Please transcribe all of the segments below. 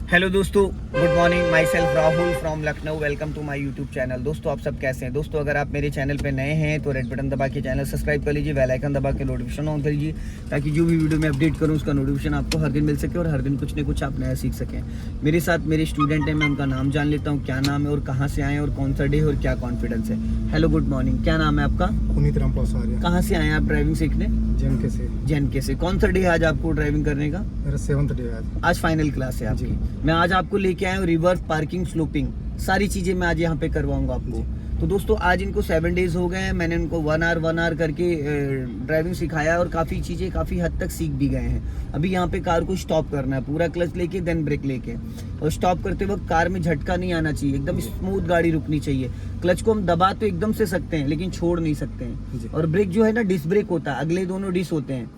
Hello दोस्तों, good morning. Myself Rahul from Lucknow. Welcome to my YouTube channel. दोस्तों आप सब कैसे हैं? दोस्तों अगर आप मेरे चैनल पे नए हैं तो रेड बटन दबा के चैनल सब्सक्राइब कर लीजिए, बेल आइकन दबा के नोटिफिकेशन ऑन कर लीजिए ताकि जो भी वीडियो मैं अपडेट करूं उसका नोटिफिकेशन आपको हर दिन मिल सके और हर दिन कुछ न कुछ आप नया सीख सकें। मेरे साथ मेरे स्टूडेंट हैं, मैं उनका नाम जान लेता हूँ, क्या नाम है और कहाँ से आए और कौन सा डे और क्या कॉन्फिडेंस है। Hello, good morning. क्या नाम है आपका? पुनीत रामपाल। कहाँ से आए हैं आप ड्राइविंग सीखने? JNK से। कौन सा डे है आज आपको ड्राइविंग करने का? मेरा 7th डे है आज फाइनल क्लास है आपकी। मैं आज आपको लेके आया हूँ रिवर्स, पार्किंग, स्लोपिंग, सारी चीजें मैं आज यहाँ पे करवाऊंगा आपको। तो दोस्तों आज इनको 7 डेज हो गए हैं। मैंने इनको 1 आवर करके ड्राइविंग सिखाया और काफ़ी चीज़ें काफ़ी हद तक सीख भी गए हैं। अभी यहाँ पे कार को स्टॉप करना है, पूरा क्लच लेके देन ब्रेक लेके, और स्टॉप करते वक्त कार में झटका नहीं आना चाहिए, एकदम स्मूथ गाड़ी रुकनी चाहिए। क्लच को हम दबा तो एकदम से सकते हैं लेकिन छोड़ नहीं सकते हैं। और ब्रेक जो है ना, डिस्क ब्रेक होता है, अगले दोनों डिस्क होते हैं।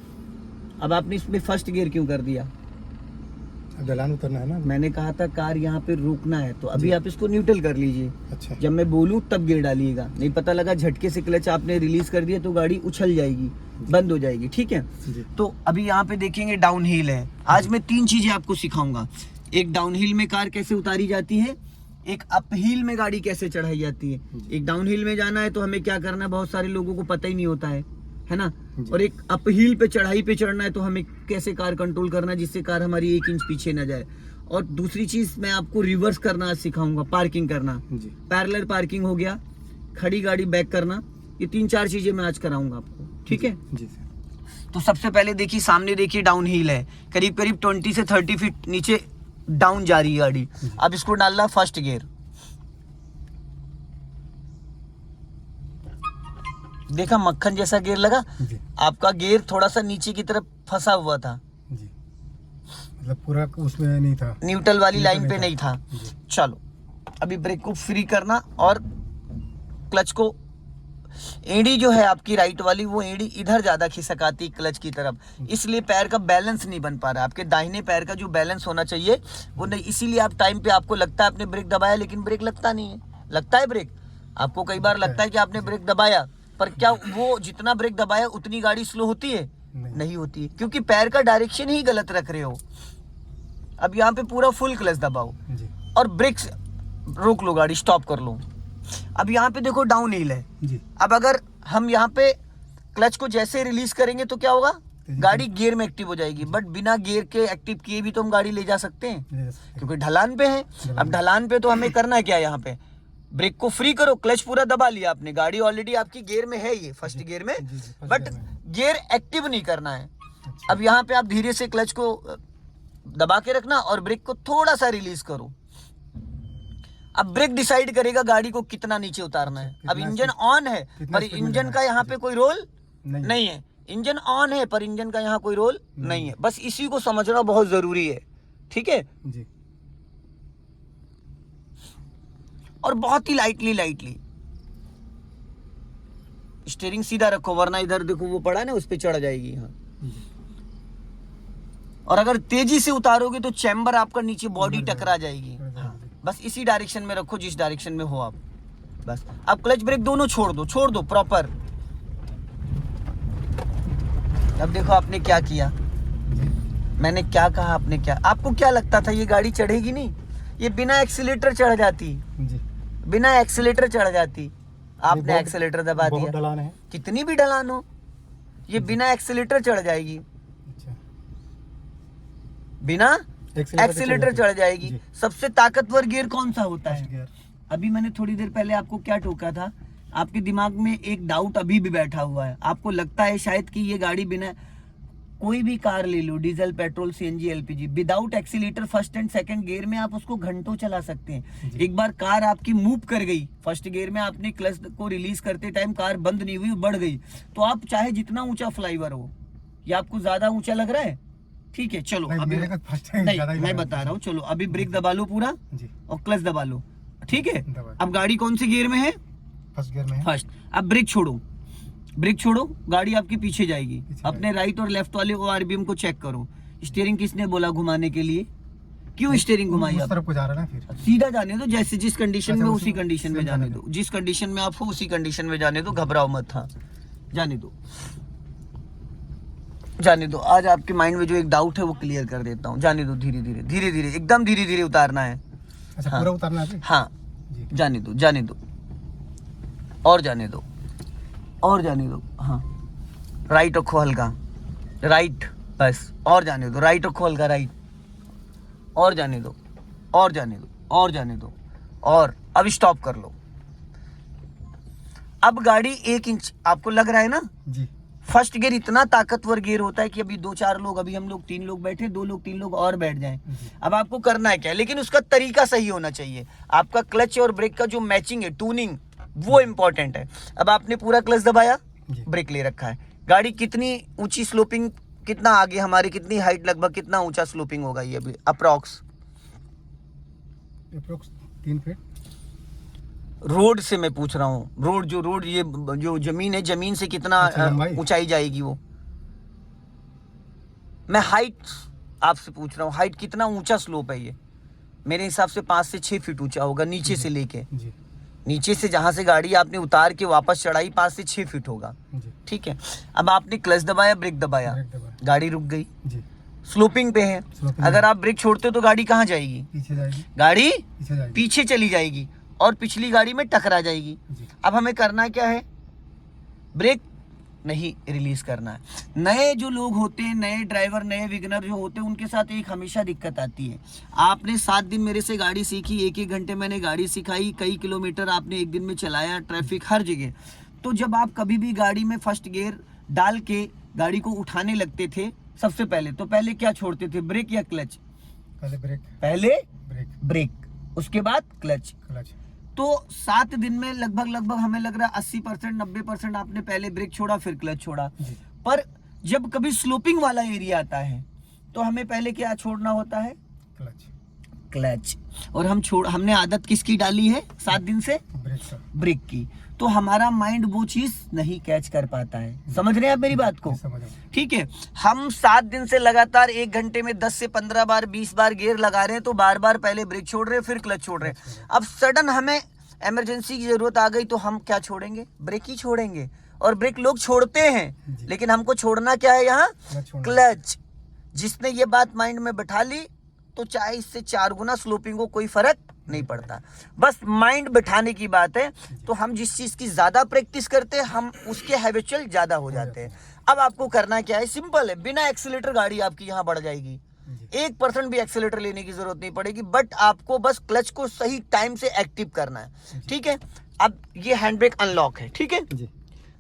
अब आपने इसमें फर्स्ट गियर क्यों कर दिया? ढलान उतरना है ना। मैंने कहा था कार यहाँ पे रुकना है, तो अभी आप इसको न्यूट्रल कर लीजिए। अच्छा। जब मैं बोलूँ तब गियर डालिएगा, नहीं पता लगा झटके से क्लच आपने रिलीज कर दिया तो गाड़ी उछल जाएगी, बंद हो जाएगी। ठीक है तो अभी यहाँ पे देखेंगे डाउन हिल है। आज मैं 3 चीजें आपको सिखाऊंगा। एक डाउन हिल में कार कैसे उतारी जाती है, एक अप हिल में गाड़ी कैसे चढ़ाई जाती है। एक डाउन हिल में जाना है तो हमें क्या करना है, बहुत सारे लोगों को पता ही नहीं होता है ना। और एक अप हिल पे चढ़ाई पे चढ़ना है तो हमें कैसे कार कंट्रोल करना है जिससे कार हमारी 1 इंच पीछे ना जाए। और दूसरी चीज मैं आपको रिवर्स करना आज सिखाऊंगा, पार्किंग करना। पैरेलल पार्किंग हो गया, खड़ी गाड़ी बैक करना, ये 3-4 चीजें मैं आज कराऊंगा आपको। ठीक है जी सर। तो सबसे पहले देखिए, सामने देखिए डाउन हिल है, करीब करीब 20 से 30 फीट नीचे डाउन जा रही है गाड़ी। अब इसको डालना फर्स्ट गियर। देखा मक्खन जैसा गियर लगा? आपका गियर थोड़ा सा नीचे की तरफ फंसा हुआ था जी, मतलब पूरा उसमें नहीं था, न्यूट्रल वाली लाइन पे नहीं था। चलो अभी ब्रेक को फ्री करना और क्लच को, एड़ी जो है आपकी राइट वाली, वो एड़ी इधर ज्यादा खिसक आती क्लच की तरफ, इसलिए पैर का बैलेंस नहीं बन पा रहा। आपके दाहिने पैर का जो बैलेंस होना चाहिए वो नहीं, इसीलिए आप टाइम पे आपको लगता है आपने ब्रेक दबाया लेकिन ब्रेक लगता नहीं है। लगता है ब्रेक आपको? कई बार लगता है कि आपने ब्रेक दबाया, पर क्या वो जितना ब्रेक दबाया उतनी गाड़ी स्लो होती है? नहीं होती है, क्योंकि पैर का डायरेक्शन ही गलत रख रहे हो। अब यहाँ पे पूरा फुल क्लच दबाओ और ब्रेक रोक लो, गाड़ी स्टॉप कर लो। अब यहाँ पे देखो डाउन हिल है जी। अब अगर हम यहाँ पे क्लच को जैसे रिलीज करेंगे तो क्या होगा, गाड़ी गियर में एक्टिव हो जाएगी। बट बिना गियर के एक्टिव किए भी तो हम गाड़ी ले जा सकते हैं क्योंकि ढलान पे है। अब ढलान पे तो हमें करना है क्या, यहाँ पे ब्रेक को फ्री करो, क्लच पूरा दबा लिया आपने, गाड़ी ऑलरेडी आपकी गियर में है, ये फर्स्ट गियर में, बट गियर एक्टिव नहीं करना है। अब यहाँ पे आप धीरे से क्लच को दबा के रखना और ब्रेक को थोड़ा सा रिलीज करो। अब ब्रेक डिसाइड करेगा गाड़ी को कितना नीचे उतारना है। अब इंजन ऑन है पर इंजन का यहाँ पे कोई रोल नहीं है। इंजन ऑन है पर इंजन का यहाँ कोई रोल नहीं है। बस इसी को समझना बहुत जरूरी है। ठीक है जी। और बहुत ही लाइटली स्टीयरिंग सीधा रखो, वरना इधर देखो वो पड़ा है ना, उस पे चढ़ जाएगी यहाँ। और अगर तेजी से उतारोगे तो चैम्बर आपका नीचे बॉडी टकरा जाएगी। हाँ, बस इसी डायरेक्शन में रखो जिस डायरेक्शन में हो आप। बस अब क्लच ब्रेक दोनों छोड़ दो प्रॉपर। अब देखो आपने क्या किया, मैंने क्या कहा, आपने क्या, आपको क्या लगता था ये गाड़ी चढ़ेगी नहीं? ये बिना एक्सीलेटर चढ़ जाती जी। बिना एक्सीलेटर चढ़ जाती, आपने एक्सीलेटर दबा दिया। ढलान है, कितनी भी ढलान हो, ये बिना एक्सीलेटर चढ़ जाएगी। बिना एक्सीलेटर चढ़ जाएगी। सबसे ताकतवर गियर कौन सा होता है? अभी मैंने थोड़ी देर पहले आपको क्या टोका था, आपके दिमाग में एक डाउट अभी भी बैठा हुआ है। आपको लगता है शायद कि ये गाड़ी बिना, कोई भी कार ले लो, diesel, petrol, CNG, LPG, without accelerator first and second gear में आप उसको घंटों चला सकते हैं। एक बार कार आपकी मूव कर गई फर्स्ट गियर में, आपने क्लच को रिलीज करते टाइम कार बंद नहीं हुई, बढ़ गई, तो आप चाहे जितना ऊंचा फ्लाईओवर हो, या आपको ज्यादा ऊंचा लग रहा है? ठीक है चलो, अभी नहीं मैं बता रहा हूँ। चलो अभी ब्रेक दबा लो पूरा और क्लच दबा लो। ठीक है अब गाड़ी कौन से गियर में है? फर्स्ट गियर में। फर्स्ट। अब ब्रेक छोड़ो, गाड़ी आपके पीछे जाएगी। अपने राइट और लेफ्ट वाले ORBM को चेक करो। स्टीयरिंग किसने बोला घुमाने के लिए? क्यों स्टीयरिंग घुमाई? उस तरफ को जा रहा है ना, फिर सीधा जाने दो, जैसे जिस कंडीशन में उसी कंडीशन में जाने दो, जिस कंडीशन में आप हो उसी कंडीशन में जाने दो, घबराओ मत। हाँ जाने दो। जाने दो, आज आपके माइंड में जो एक डाउट है वो क्लियर कर देता हूँ। जाने दो, धीरे धीरे धीरे धीरे एकदम धीरे धीरे उतारना है। अच्छा हाँ। पूरा उतारना है? हाँ जी। जाने दो, जाने दो, और जाने दो, और जाने दो। हाँ राइट रखो हल्का, राइट, बस और जाने दो, राइट रखो हल्का, राइट, और जाने दो, और जाने दो, और जाने दो, और अब स्टॉप कर लो। अब गाड़ी 1 इंच आपको लग रहा है ना? जी। फर्स्ट गियर इतना ताकतवर गियर होता है कि अभी 2-4 लोग, अभी हम लोग 3 लोग बैठे, 2 लोग 3 लोग और बैठ जाएं। जी। अब आपको करना है क्या, लेकिन उसका तरीका सही होना चाहिए। आपका क्लच और ब्रेक का जो मैचिंग है, ट्यूनिंग, वो इंपॉर्टेंट है। अब आपने पूरा क्लच दबाया, जी। ब्रेक ले रखा है। गाड़ी कितनी ऊंची स्लोपिंग, कितना आगे हमारी, कितनी हाइट, लगभग कितना ऊंचा स्लोपिंग होगा ये अभी अप्रॉक्स? 3 फीट। रोड से मैं पूछ रहा हूँ, रोड जो रोड ये जो जमीन है, जमीन से कितना अच्छा, लंबाई? ऊंचाई जाएगी वो? मैं हाइट आपसे पूछ रहा हूँ, हाइट कितना ऊंचा स्लोप है ये? मेरे हिसाब से 5 से 6 फीट ऊंचा होगा नीचे से लेके। जी। नीचे से जहां से गाड़ी आपने उतार के वापस चढ़ाई 5 से 6 फीट होगा। जी। ठीक है, अब आपने क्लच दबाया, ब्रेक दबाया, ब्रेक दबाया। गाड़ी रुक गई, जी। स्लोपिंग पे है। स्लोपिंग अगर है। आप ब्रेक छोड़ते हो तो गाड़ी कहाँ जाएगी? पीछे जाएगी। गाड़ी पीछे जाएगी। पीछे चली जाएगी और पिछली गाड़ी में टकरा जाएगी। जी। अब हमें करना क्या है? ब्रेक नहीं रिलीज करना है। नए जो लोग होते हैं, नए ड्राइवर, नए विगनर जो होते हैं, उनके साथ एक हमेशा दिक्कत आती है। आपने 7 दिन मेरे से गाड़ी सीखी, 1-1 घंटे मैंने गाड़ी सिखाई, कई किलोमीटर आपने एक दिन में चलाया, ट्रैफिक हर जगह। तो जब आप कभी भी गाड़ी में फर्स्ट गियर डाल के गाड़ी को उठाने लगते थे, सबसे पहले तो पहले क्या छोड़ते थे, ब्रेक या क्लच? पहले ब्रेक। पहले ब्रेक। ब्रेक, उसके बाद क्लच। क्लच। तो 7 दिन में लगभग हमें लग रहा है 80% 90% आपने पहले ब्रेक छोड़ा, फिर क्लच छोड़ा। जी। पर जब कभी स्लोपिंग वाला एरिया आता है तो हमें पहले क्या छोड़ना होता है? क्लच। क्लच। और हमने आदत किसकी डाली है 7 दिन से? ब्रेक का। ब्रेक की। तो हमारा माइंड वो चीज नहीं कैच कर पाता है। समझ रहे हैं आप मेरी बात को? समझ रहा हूँ। ठीक है, हम 7 दिन से लगातार 1 घंटे में 10 से 15 बार 20 बार गियर लगा रहे हैं, तो बार बार पहले ब्रेक छोड़ रहे हैं, फिर क्लच छोड़ रहे हैं। अब सडन हमें इमरजेंसी की जरूरत आ गई तो हम क्या छोड़ेंगे? ब्रेक ही छोड़ेंगे। और ब्रेक लोग छोड़ते हैं, जी। लेकिन हमको छोड़ना क्या है यहाँ? क्लच छोड़ना। क्लच। जिसने ये बात माइंड में बैठा ली तो चाहे इससे 4 गुना स्लोपिंग को कोई फर्क नहीं पड़ता। बस माइंड बैठाने की बात है। तो हम जिस चीज की ज्यादा प्रैक्टिस करते हैं, हम उसके हैबिचुअल ज्यादा हो जाते हैं। अब आपको करना क्या है? सिंपल है, बिना एक्सीलेटर गाड़ी आपकी यहाँ बढ़ जाएगी। 1% भी एक्सीलेटर लेने की जरूरत नहीं पड़ेगी, बट आपको बस क्लच को सही टाइम से एक्टिव करना है। ठीक है, अब ये हैंड ब्रेक अनलॉक है। ठीक है जी।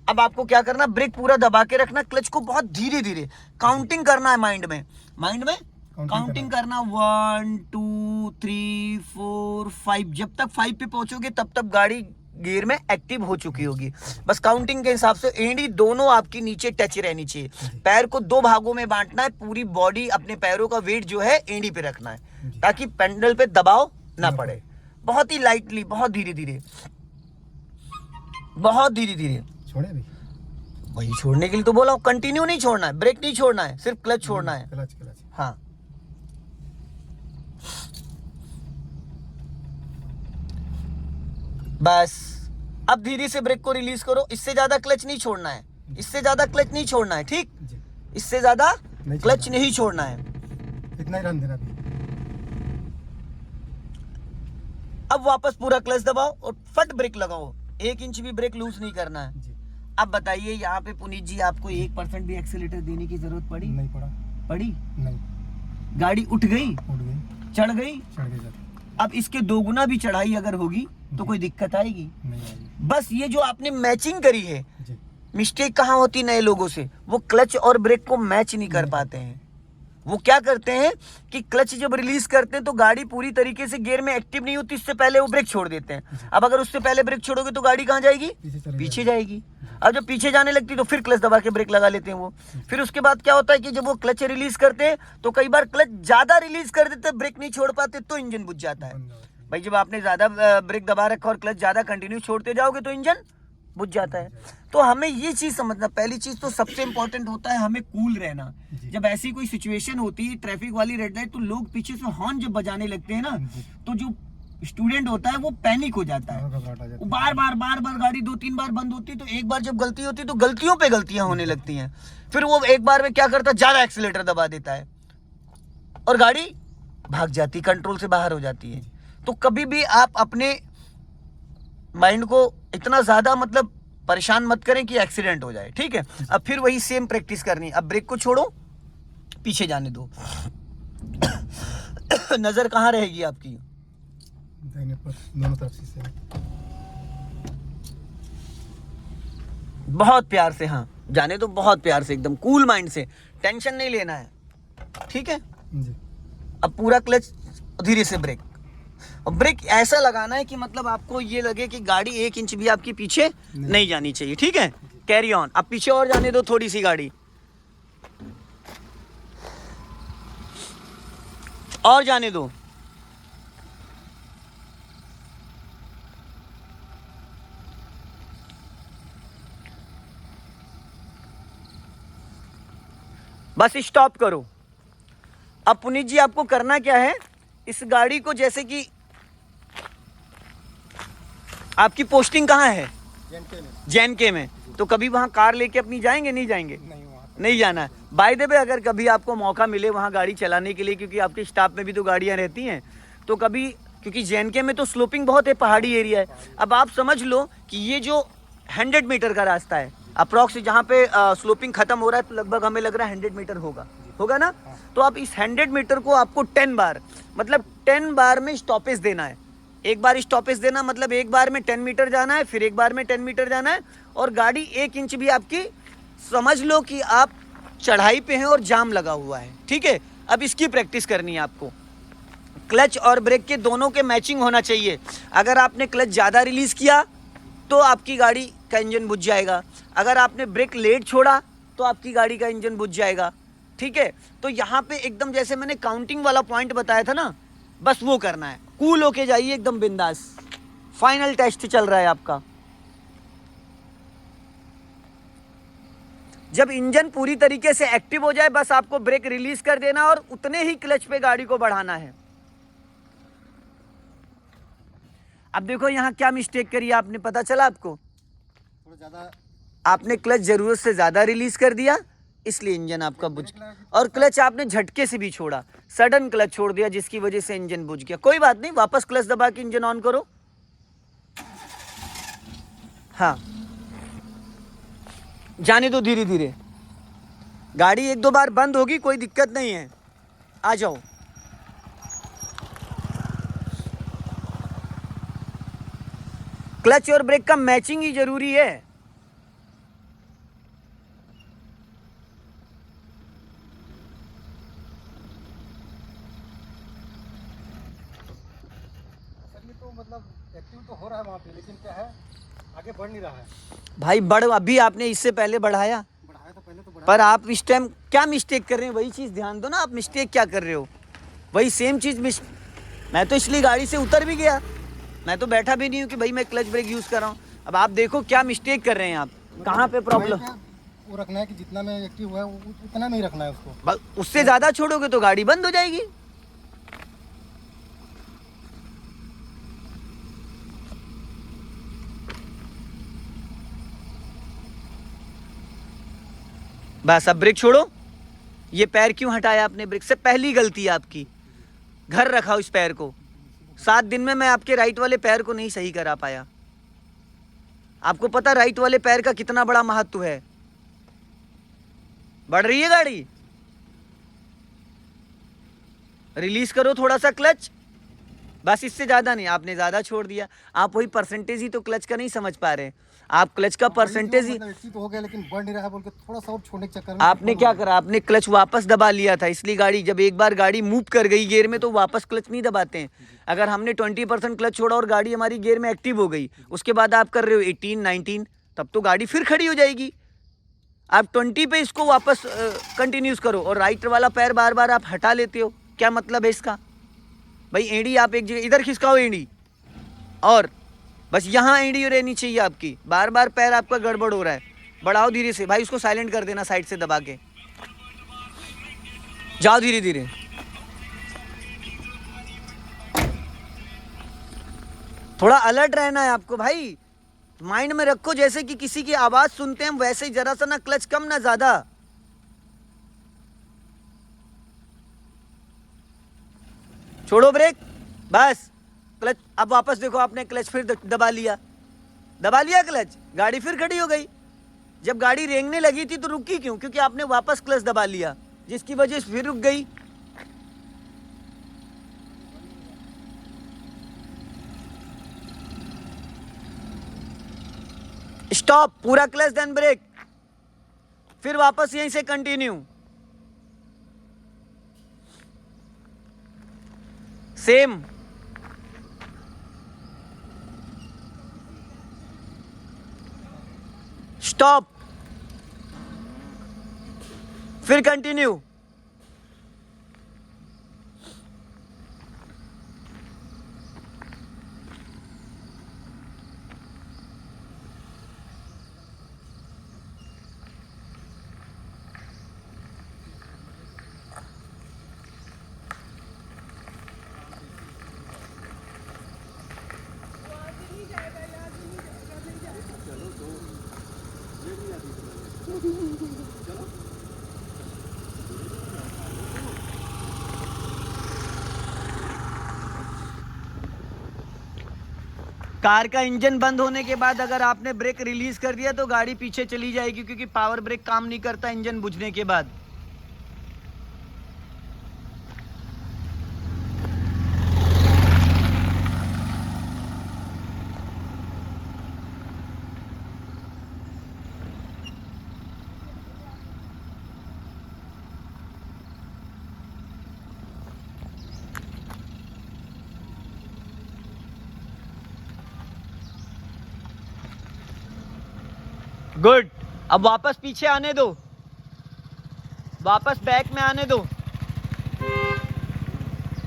अब आपको क्या करना? ब्रेक पूरा दबा के रखना, क्लच को बहुत धीरे धीरे काउंटिंग करना है। माइंड में काउंटिंग करना 1 2 3 4 5। जब तक 5 पे पहुंचोगे तब तक गाड़ी गियर में एक्टिव हो चुकी होगी। बस काउंटिंग के हिसाब से एड़ी दोनों आपकी नीचे टच रहनी चाहिए। पैर को 2 भागों में बांटना है, पूरी बॉडी, अपने पैरों का वेट जो है एड़ी पे रखना है, ताकि पेंडल पे दबाव ना पड़े। बहुत ही लाइटली, बहुत धीरे धीरे, बहुत धीरे धीरे। छोड़े भी? वही छोड़ने के लिए तो बोला हूं, कंटिन्यू नहीं छोड़ना है, ब्रेक नहीं छोड़ना है, सिर्फ क्लच छोड़ना है। क्लच। क्लच। हाँ, बस अब धीरे से ब्रेक को रिलीज करो। इससे ज्यादा क्लच नहीं छोड़ना है, इससे ज्यादा क्लच नहीं छोड़ना है। ठीक, जी। इससे ज्यादा नहीं क्लच छोड़ना नहीं छोड़ना है। इतना ही रन देना भी। अब वापस पूरा क्लच दबाओ और फट ब्रेक लगाओ। 1 इंच भी ब्रेक लूज नहीं करना है। जी। अब बताइए यहाँ पे पुनीत जी, आपको 1% भी एक्सीलेटर देने की जरूरत पड़ी? नहीं पड़ा। पड़ी? नहीं। गाड़ी उठ गई, उड़ गई, चढ़ गई। चढ़ गई सर। अब इसके 2 गुना भी चढ़ाई अगर होगी तो कोई दिक्कत आएगी? नहीं आएगी। बस ये जो आपने मैचिंग करी है, जी। मिस्टेक कहाँ होती नए लोगों से? वो क्लच और ब्रेक को मैच नहीं कर पाते हैं। वो क्या करते हैं कि क्लच जब रिलीज करते हैं तो गाड़ी पूरी तरीके से गियर में एक्टिव नहीं होती, इससे पहले वो ब्रेक छोड़ देते हैं। अब अगर उससे पहले ब्रेक छोड़ोगे तो गाड़ी कहाँ जाएगी? पीछे जाएगी। अब जब पीछे जाने लगती तो फिर क्लच दबा के ब्रेक लगा लेते हैं वो। फिर उसके बाद क्या होता है कि जब वो क्लच रिलीज करते हैं तो कई बार क्लच ज्यादा रिलीज कर देते, ब्रेक नहीं छोड़ पाते, तो इंजन बुझ जाता है। भाई जब आपने ज्यादा ब्रेक दबा रखा और क्लच ज्यादा कंटिन्यू छोड़ते जाओगे तो इंजन बुझ जाता है। तो हमें ये चीज समझना, पहली चीज तो सबसे इंपॉर्टेंट होता है हमें कूल रहना। जब ऐसी कोई सिचुएशन होती है ट्रैफिक वाली, रेड लाइट, तो लोग पीछे से हॉर्न जब बजाने लगते हैं ना, तो जो स्टूडेंट होता है वो पैनिक हो जाता है, घबराहट आ जाती वो बार बार गाड़ी 2-3 बार बंद होती है, तो एक बार जब गलती होती है तो गलतियों पे गलतियां होने लगती हैं, फिर वो एक बार में क्या करता है, ज्यादा एक्सीलेटर दबा देता है और गाड़ी भाग जाती, कंट्रोल से बाहर हो जाती है। तो कभी भी आप अपने माइंड को इतना ज्यादा मतलब परेशान मत करें कि एक्सीडेंट हो जाए, ठीक है। अब फिर वही सेम प्रैक्टिस करनी है। अब ब्रेक को छोड़ो, पीछे जाने दो। नजर कहाँ रहेगी आपकी? दाहिने पर दोनों तरफ से बहुत प्यार से, हाँ जाने दो, बहुत प्यार से, एकदम कूल माइंड से, टेंशन नहीं लेना है, ठीक है। जी। अब पूरा क्लच, धीरे से ब्रेक, और ब्रेक ऐसा लगाना है कि मतलब आपको ये लगे कि गाड़ी 1 इंच भी आपके पीछे नहीं जानी चाहिए, ठीक है। Carry on. अब पीछे और जाने दो थोड़ी सी गाड़ी, और जाने दो। बस स्टॉप करो। अब पुनीत जी आपको करना क्या है, इस गाड़ी को, जैसे कि आपकी पोस्टिंग कहाँ है? JNK में। तो कभी वहाँ कार लेके अपनी जाएंगे, नहीं जाएंगे? नहीं जाना है। बाय द वे, अगर कभी आपको मौका मिले वहाँ गाड़ी चलाने के लिए, क्योंकि आपके स्टाफ में भी तो गाड़ियाँ रहती हैं, तो कभी, क्योंकि JNK में तो स्लोपिंग बहुत है, पहाड़ी एरिया है। अब आप समझ लो कि ये जो 100 मीटर का रास्ता है अप्रॉक्स, जहाँ पे स्लोपिंग खत्म हो रहा है, तो लगभग हमें लग रहा है 100 मीटर होगा ना। तो आप इस 100 मीटर को आपको 10 बार, मतलब 10 बार में स्टॉपेज देना है। एक बार स्टॉपेज देना मतलब एक बार में 10 मीटर जाना है, फिर एक बार में 10 मीटर जाना है, और गाड़ी 1 इंच भी आपकी, समझ लो कि आप चढ़ाई पे हैं और जाम लगा हुआ है, ठीक है। अब इसकी प्रैक्टिस करनी है आपको। क्लच और ब्रेक के दोनों के मैचिंग होना चाहिए। अगर आपने क्लच ज़्यादा रिलीज किया तो आपकी गाड़ी का इंजन बुझ जाएगा, अगर आपने ब्रेक लेट छोड़ा तो आपकी गाड़ी का इंजन बुझ जाएगा, ठीक है। तो यहाँ पे एकदम जैसे मैंने काउंटिंग वाला पॉइंट बताया था ना, बस वो करना है। कूल होके जाइए, एकदम बिंदास। फाइनल टेस्ट चल रहा है आपका। जब इंजन पूरी तरीके से एक्टिव हो जाए, बस आपको ब्रेक रिलीज कर देना और उतने ही क्लच पे गाड़ी को बढ़ाना है। अब देखो यहाँ क्या मिस्टेक करी आपने, पता चला आपको? थोड़ा ज्यादा आपने क्लच जरूरत से ज्यादा रिलीज कर दिया, इसलिए इंजन आपका बुझ गया। और क्लच आपने झटके से भी छोड़ा, सडन क्लच छोड़ दिया, जिसकी वजह से इंजन बुझ गया। कोई बात नहीं, वापस क्लच दबा के इंजन ऑन करो। हाँ, जाने दो धीरे धीरे, गाड़ी 1-2 बार बंद होगी, कोई दिक्कत नहीं है। आ जाओ। क्लच और ब्रेक का मैचिंग ही जरूरी है। तो मतलब एक्टिव तो हो रहा है वहाँ पे, लेकिन क्या है, आगे बढ़ नहीं रहा है। भाई बढ़, अभी आपने इससे पहले बढ़ाया, तो पहले तो बढ़ा, पर आप इस टाइम क्या मिस्टेक कर रहे हैं, वही चीज़ ध्यान दो ना। आप मिस्टेक क्या कर रहे हो, वही सेम चीज़ मैं तो इसलिए गाड़ी से उतर भी गया, मैं तो बैठा भी नहीं हूँ कि भाई मैं क्लच ब्रेक यूज़ कर रहा हूँ। अब आप देखो क्या मिस्टेक कर रहे हैं आप, कहाँ पे प्रॉब्लम। वो रखना है कि जितना में एक्टिव हुआ है उतना में ही रखना है उसको। उससे ज़्यादा छोड़ोगे तो गाड़ी बंद हो जाएगी। बस अब ब्रेक छोड़ो। ये पैर क्यों हटाया आपने? ब्रेक से पहली गलती है आपकी, घर रखा इस पैर को। 7 दिन में मैं आपके राइट वाले पैर को नहीं सही करा पाया। आपको पता राइट वाले पैर का कितना बड़ा महत्व है। बढ़ रही है गाड़ी, रिलीज करो थोड़ा सा क्लच, बस इससे ज्यादा नहीं। आपने ज्यादा छोड़ दिया, आप वही परसेंटेज ही तो क्लच का नहीं समझ पा रहे। आप क्लच का परसेंटेज ही तो हो गया, लेकिन बढ़ नहीं रहा बोल के थोड़ा सा और छोड़ने के चक्कर में आपने क्या करा, आपने क्लच वापस दबा लिया था। इसलिए गाड़ी, जब एक बार गाड़ी मूव कर गई गियर में, तो वापस क्लच नहीं दबाते हैं। अगर हमने 20% क्लच छोड़ा और गाड़ी हमारी गियर में एक्टिव हो गई, उसके बाद आप कर रहे हो 18-19, तब तो गाड़ी फिर खड़ी हो जाएगी। आप 20 पे इसको वापस कंटिन्यूज करो, और राइट वाला पैर बार बार आप हटा लेते हो। क्या मतलब है इसका? भाई एड़ी आप एक जगह इधर खिसकाओ एड़ी, और बस यहाँ एड़ी रहनी चाहिए आपकी। बार बार पैर आपका गड़बड़ हो रहा है, बढ़ाओ धीरे से। भाई उसको साइलेंट कर देना साइड से दबा के, जाओ धीरे धीरे। थोड़ा अलर्ट रहना है आपको भाई, माइंड में रखो, जैसे कि किसी की आवाज सुनते हैं वैसे ही जरा सा ना क्लच कम ना ज्यादा। छोड़ो ब्रेक, बस क्लच। अब वापस देखो, आपने क्लच फिर दबा लिया क्लच, गाड़ी फिर खड़ी हो गई। जब गाड़ी रेंगने लगी थी तो रुकी क्यों? क्योंकि आपने वापस क्लच दबा लिया, जिसकी वजह से फिर रुक गई। स्टॉप, पूरा क्लच देन ब्रेक, फिर वापस यहीं से कंटिन्यू। सेम, स्टॉप, फिर कंटिन्यू। कार का इंजन बंद होने के बाद अगर आपने ब्रेक रिलीज कर दिया तो गाड़ी पीछे चली जाएगी, क्योंकि पावर ब्रेक काम नहीं करता इंजन बुझने के बाद। गुड, अब वापस पीछे आने दो, वापस बैक में आने दो,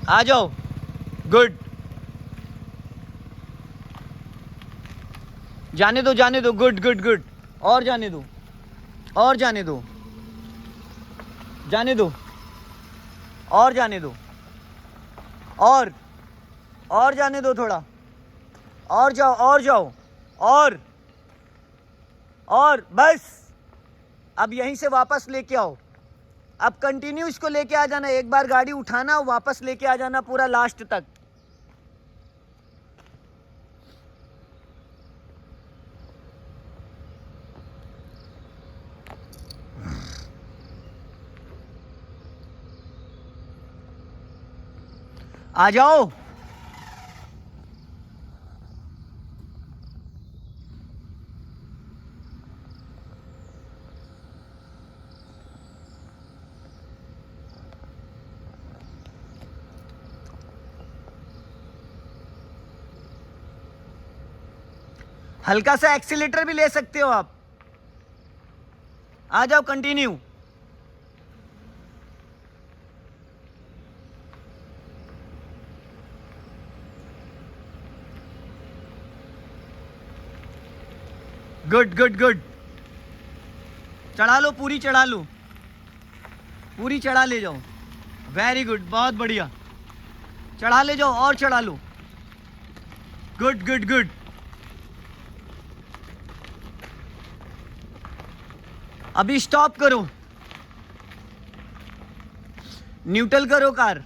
आ जाओ। गुड, जाने दो जाने दो, गुड गुड गुड, और जाने दो, और जाने दो, जाने दो, और जाने दो, और जाने दो थोड़ा, और जाओ, और जाओ, और बस। अब यहीं से वापस लेके आओ, अब कंटिन्यू इसको लेके आ जाना, एक बार गाड़ी उठाना वापस लेके आ जाना पूरा लास्ट तक। आ जाओ। हल्का सा एक्सीलेटर भी ले सकते हो आप। आ जाओ, कंटिन्यू। गुड गुड गुड, चढ़ा लो, पूरी चढ़ा लो, पूरी चढ़ा ले जाओ। वेरी गुड, बहुत बढ़िया, चढ़ा ले जाओ, और चढ़ा लो। Good good good. अभी स्टॉप करो, न्यूट्रल करो कार,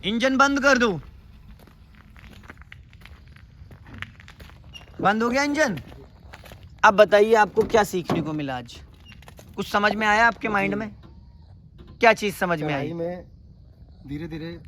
इंजन बंद कर दो। बंद हो गया इंजन। अब बताइए आपको क्या सीखने को मिला आज? कुछ समझ में आया आपके माइंड में? क्या चीज समझ में आई? चढ़ाई में धीरे धीरे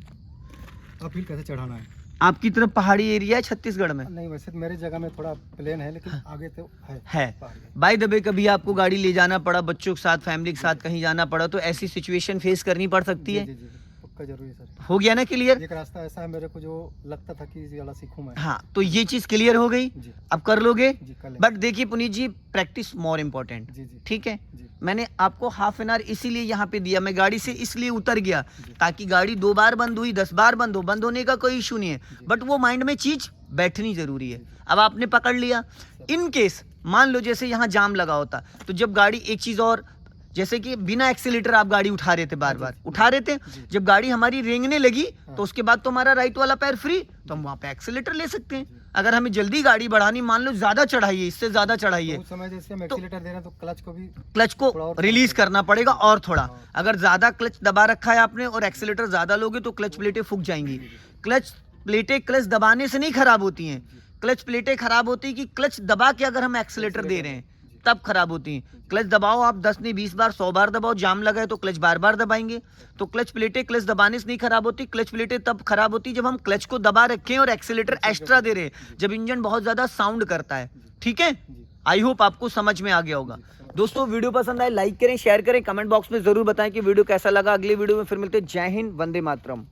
अपहिल कैसे चढ़ाना है। आपकी तरफ पहाड़ी एरिया है छत्तीसगढ़ में? नहीं, वैसे तो मेरी जगह में थोड़ा प्लेन है, लेकिन आगे तो है। पहाड़ी। बाय द वे, कभी आपको गाड़ी ले जाना पड़ा, बच्चों के साथ, फैमिली के साथ कहीं जाना पड़ा, तो ऐसी सिचुएशन फेस करनी पड़ सकती है। जी जी, पक्का जरूरी है सर। हो गया ना क्लियर? एक रास्ता ऐसा है मेरे को जो लगता था कि इसी वाला सीखूं मैं। हाँ, तो ये चीज क्लियर हो गई, जी अब कर लोगे। जी, कर लेंगे। बट देखिए पुनीत जी, प्रैक्टिस मोर इम्पोर्टेंट। जी जी ठीक है, जी मैंने आपको हाफ एन आवर इसीलिए यहाँ पे दिया, मैं गाड़ी से इसलिए उतर गया जी। ताकि गाड़ी 2 बार बंद हुई, 10 बार बंद हो, बंद होने का कोई इशू नहीं है, जी। बट वो माइंड में चीज बैठनी जरूरी है। जी। अब आपने पकड़ लिया, इन केस मान लो जैसे यहाँ जाम लगा होता, तो जब गाड़ी, एक चीज और, जैसे कि बिना एक्सीलेटर आप गाड़ी उठा रहे थे, बार बार उठा रहे थे, जब गाड़ी हमारी रेंगने लगी तो उसके बाद तो हमारा राइट वाला पैर फ्री, तो हम वहाँ पे एक्सीलेटर ले सकते हैं। अगर हमें जल्दी गाड़ी बढ़ानी, मान लो ज्यादा चढ़ाई है, इससे ज्यादा चढ़ाई है, उस समय जैसे हम एक्सीलेटर दे रहे हैं तो क्लच को रिलीज करना पड़ेगा और थोड़ा। अगर ज्यादा क्लच दबा रखा है आपने और एक्सीलेटर ज्यादा लोगे तो क्लच प्लेटें फूक जाएंगी। क्लच प्लेटें क्लच दबाने से नहीं खराब होती हैं, क्लच प्लेटें खराब होती है कि क्लच दबा के अगर हम एक्सीलेटर दे रहे हैं तब खराब होती हैं। क्लच दबाओ आप 10 नहीं 20 बार 100 बार दबाओ, जाम लगा है तो क्लच बार बार दबाएंगे, तो क्लच प्लेटें क्लच दबाने से नहीं खराब होती। क्लच प्लेटें तब खराब होती जब हम क्लच को दबा रखें और एक्सीलेटर एक्स्ट्रा दे रहे हैं, जब इंजन बहुत ज्यादा साउंड करता है। ठीक है, आई होप आपको समझ में आ गया होगा। दोस्तों वीडियो पसंद आए लाइक करें, शेयर करें, कमेंट बॉक्स में जरूर बताएं कि वीडियो कैसा लगा। अगली वीडियो में फिर मिलते हैं। जय हिंद, वंदे मातरम।